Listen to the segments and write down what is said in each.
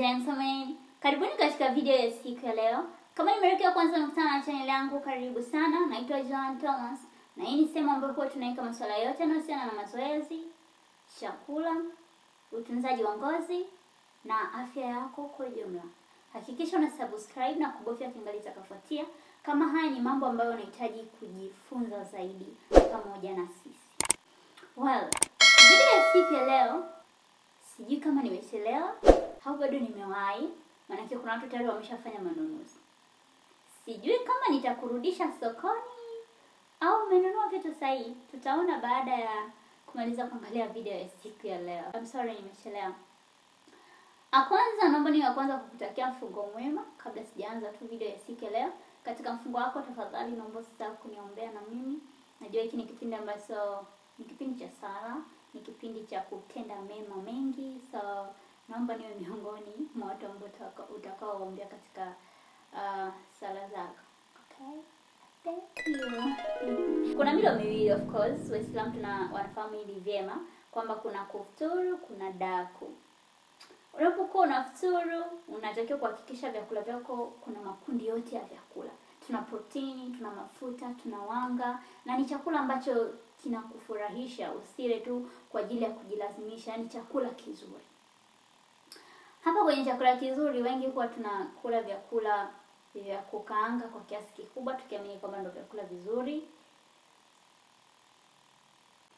gentlemen, karibuni katika video ya siku ya leo. Kama ni mara ya kwanza unakutana na channel yangu, karibu sana. Naitwa Joan Thomas na hii ni sehemu ambapo tunaweka masuala yote yanayohusiana na mazoezi, chakula, utunzaji wa ngozi na afya yako kwa jumla. Hakikisha una subscribe na kubofya kengele itakayofuatia kama haya ni mambo ambayo unahitaji kujifunza zaidi pamoja na sisi. Well, video ya siku ya leo, sijui kama nimechelewa au bado nimewahi, maana kuna watu tayari wameshafanya manunuzi. Sijui kama nitakurudisha sokoni au umenunua vitu sahihi. Tutaona baada ya kumaliza kuangalia video ya siku ya leo. I'm sorry nimechelewa. Kwanza naomba ni kwanza kukutakia mfungo mwema kabla sijaanza tu video ya siku ya leo. Katika mfungo wako tafadhali naomba usisahau kuniombea na mimi. Najua hiki ni kipindi ambacho ni kipindi cha sala, ni kipindi cha kutenda mema mengi. So naomba niwe miongoni mwa watu ambao utakaoombea katika sala zako. Okay? Thank you. Kuna milo miwili of course. Waislamu wanafahamu hili vyema kwamba kuna kufuturu, kuna daku. Unapokuwa unafuturu, unatakiwa kuhakikisha vyakula vyako kuna makundi yote ya vyakula. Tuna protini, tuna mafuta, tuna wanga, na ni chakula ambacho kinakufurahisha, usile tu kwa ajili ya kujilazimisha, ni chakula kizuri. Hapa kwenye chakula kizuri wengi huwa tunakula vyakula vya kukaanga kwa kiasi kikubwa tukiamini kwamba ndio vyakula vizuri.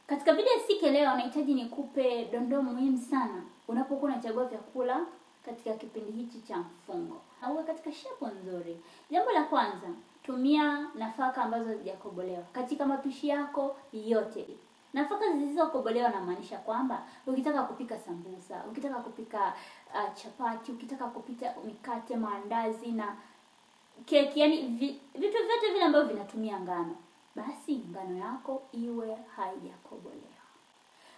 Katika video ya siku leo nahitaji nikupe dondoo muhimu sana unapokuwa unachagua vyakula katika kipindi hichi cha mfungo. Au katika shape nzuri. Jambo la kwanza, tumia nafaka ambazo hazijakobolewa katika mapishi yako yote. Nafaka zisizokobolewa namaanisha kwamba ukitaka kupika sambusa, ukitaka kupika chapati, ukitaka kupika mikate, maandazi na keki, yani vitu vyote vile ambavyo vinatumia ngano, basi ngano yako iwe haijakobolewa.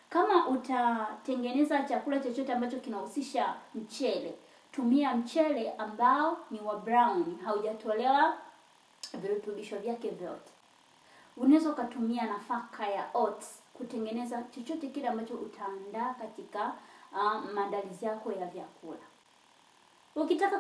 Kama utatengeneza chakula chochote ambacho kinahusisha mchele, tumia mchele ambao ni wa brown, haujatolewa virutubisho vyake vyote. Unaweza kutumia nafaka ya oats kutengeneza chochote kile ambacho utaandaa katika maandalizi yako ya vyakula. Ukitaka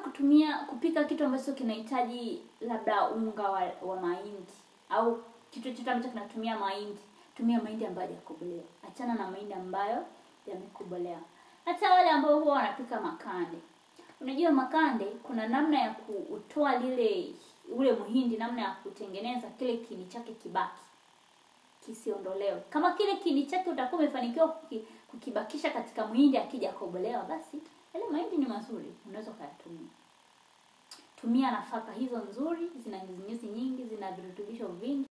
kupika kitu ambacho kinahitaji labda unga wa mahindi au kitu chochote ambacho kinatumia mahindi, tumia mahindi ambayo hayajakobolewa. Achana na mahindi ambayo yamekobolewa. Hata wale ambao huwa wanapika makande. Unajua makande kuna namna ya kutoa ule muhindi, namna ya kutengeneza kile kini chake kibaki, kisiondolewe. Kama kile kini chake utakuwa umefanikiwa kukibakisha katika muhindi akijakobolewa, basi yale mahindi ni mazuri, unaweza kuyatumia. Tumia nafaka hizo nzuri, zina nyuzi nyingi, zina virutubisho vingi.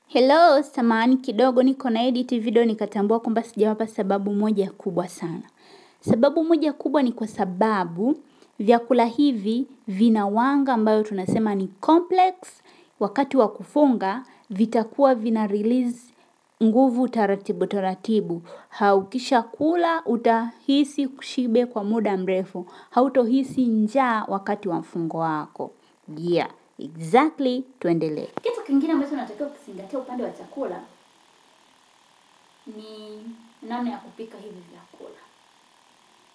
Hello, samahani kidogo niko na edit video nikatambua kwamba sijawapa sababu moja kubwa sana. Sababu moja kubwa ni kwa sababu vyakula hivi vina wanga ambayo tunasema ni complex. Wakati wa kufunga vitakuwa vina release nguvu taratibu taratibu. Ukisha kula utahisi kushibe kwa muda mrefu. Hautohisi njaa wakati wa mfungo wako. Yeah, exactly. Tuendelee. Kitu kingine ambacho unatakiwa kuzingatia upande wa chakula ni namna ya kupika hivi vyakula.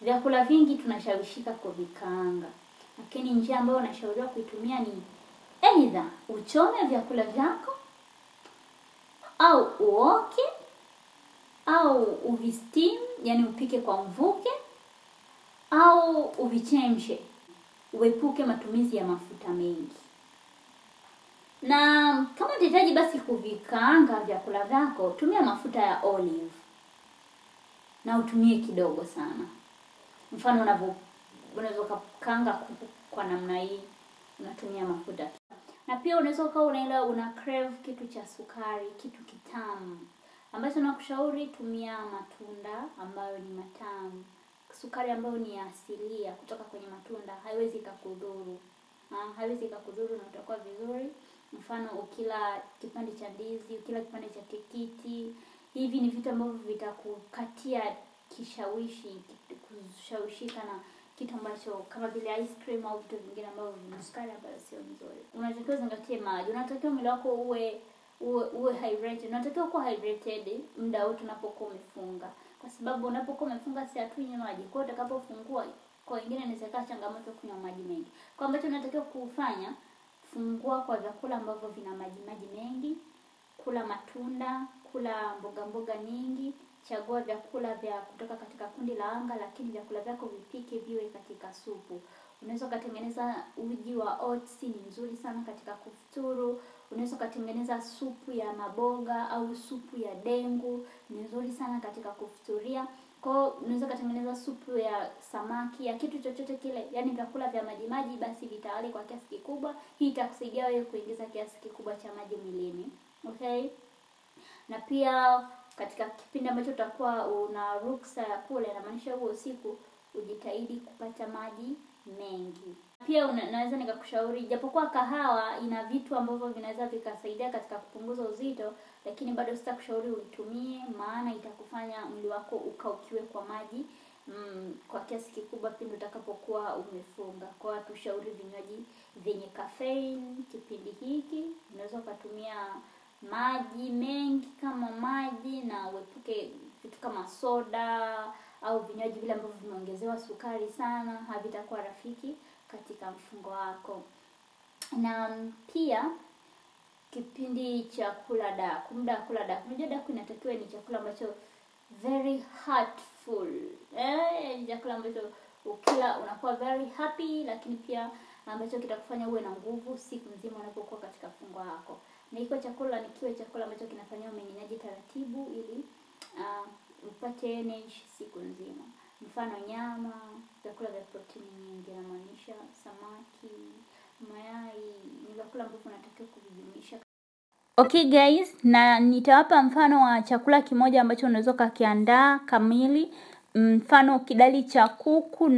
Vyakula vingi tunashawishika kuvikaanga, lakini njia ambayo unashauriwa kuitumia ni either uchome vyakula vyako au uoke au uvisteam, yani upike kwa mvuke au uvichemshe. Uepuke matumizi ya mafuta mengi. Na kama unahitaji basi kuvikaanga vyakula vyako, tumia mafuta ya olive. Na utumie kidogo sana. Mfano unaweza kukaanga kuku kwa namna hii, unatumia mafuta. Na pia unaweza una crave kitu cha sukari, kitu kitamu, ambacho nakushauri tumia matunda ambayo ni matamu. Sukari ambayo ni asilia kutoka kwenye matunda haiwezi kukudhuru. Haiwezi kukudhuru na utakuwa vizuri. Mfano ukila kipande cha ndizi, ukila kipande cha tikiti, hivi ni vitu ambavyo vitakukatia kushawishika na kitu ambacho kama vile ice cream au vitu vingine ambavyo vina sukari ambayo sio nzuri. Unatakiwa zingatie maji. Unatakiwa mwili wako uwe hydrated. Unatakiwa kuwa hydrated muda wote unapokuwa umefunga. Kwa sababu unapokuwa umefunga si hatunywi maji. Kwa hiyo utakapofungua Kwa wengine inaweza changamoto kunywa maji mengi. Kwa ambacho unatakiwa kufanya, fungua kwa vyakula ambavyo vina maji mengi, kula matunda, kula mboga nyingi, chagua vyakula vya kutoka katika kundi la wanga, lakini vyakula vyako vipike viwe katika supu. Unaweza kutengeneza uji wa oats, ni nzuri sana katika kufuturu. Unaweza kutengeneza supu ya maboga au supu ya dengu, ni nzuri sana katika kufuturia. Kwa hiyo unaweza kutengeneza supu ya samaki, ya kitu chochote kile, yani vyakula vya maji basi vitawale kwa kiasi kikubwa. Hii itakusaidia wewe kuingiza kiasi kikubwa cha maji mwilini. Okay? Na pia katika kipindi ambacho utakuwa una ruksa ya kula, inamaanisha huo usiku ujitahidi kupata maji mengi. Pia naweza nikakushauri, japokuwa kahawa ina vitu ambavyo vinaweza vikasaidia katika kupunguza uzito, lakini bado sitakushauri uitumie, maana itakufanya mwili wako ukaukiwe kwa maji kwa kiasi kikubwa pindi utakapokuwa umefunga. Kwa hiyo tushauri vinywaji vyenye caffeine kipindi hiki. Unaweza kutumia maji mengi kama maji, na uepuke vitu kama soda au vinywaji vile ambavyo vimeongezewa sukari sana, havitakuwa rafiki katika mfungo wako. Na pia kipindi cha kula daku, muda wa kula daku. Unajua daku inatakiwa ni chakula ambacho very heartful. Ni chakula ambacho ukila unakuwa very happy, lakini pia ambacho kitakufanya uwe na nguvu siku nzima unapokuwa katika fungo lako. Na iko chakula nikiwe chakula ambacho kinafanywa umeng'enyaji taratibu ili upate energy siku nzima. Mfano nyama, vyakula vya protein nyingi, inamaanisha samaki, mayai, ni vyakula ambavyo unatakiwa kuvijumuisha. Okay guys, na nitawapa mfano wa chakula kimoja ambacho unaweza kukiandaa kamili, mfano kidali cha kuku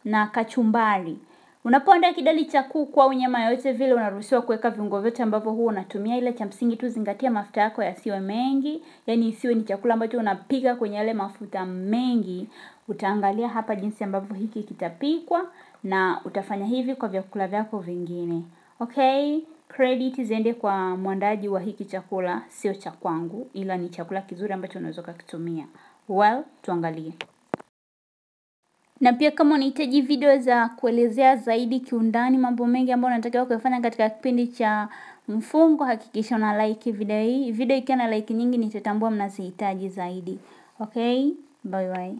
na kachumbari. Unapoandaa kidali cha kuku au nyama yoyote vile, unaruhusiwa kuweka viungo vyote ambavyo huwa unatumia, ila cha msingi tu zingatia mafuta yako yasiwe mengi. Yaani isiwe ni chakula ambacho unapika kwenye yale mafuta mengi. Utaangalia hapa jinsi ambavyo hiki kitapikwa, na utafanya hivi kwa vyakula vyako vingine. Okay? Credit ziende kwa mwandaji wa hiki chakula, sio cha kwangu, ila ni chakula kizuri ambacho unaweza kukitumia. Well, tuangalie. Na pia kama unahitaji video za kuelezea zaidi kiundani mambo mengi ambayo unatakiwa kufanya katika kipindi cha mfungo, hakikisha una like video hii. Video ikiwa na like nyingi nitatambua mnazihitaji zaidi. Okay? Bye bye.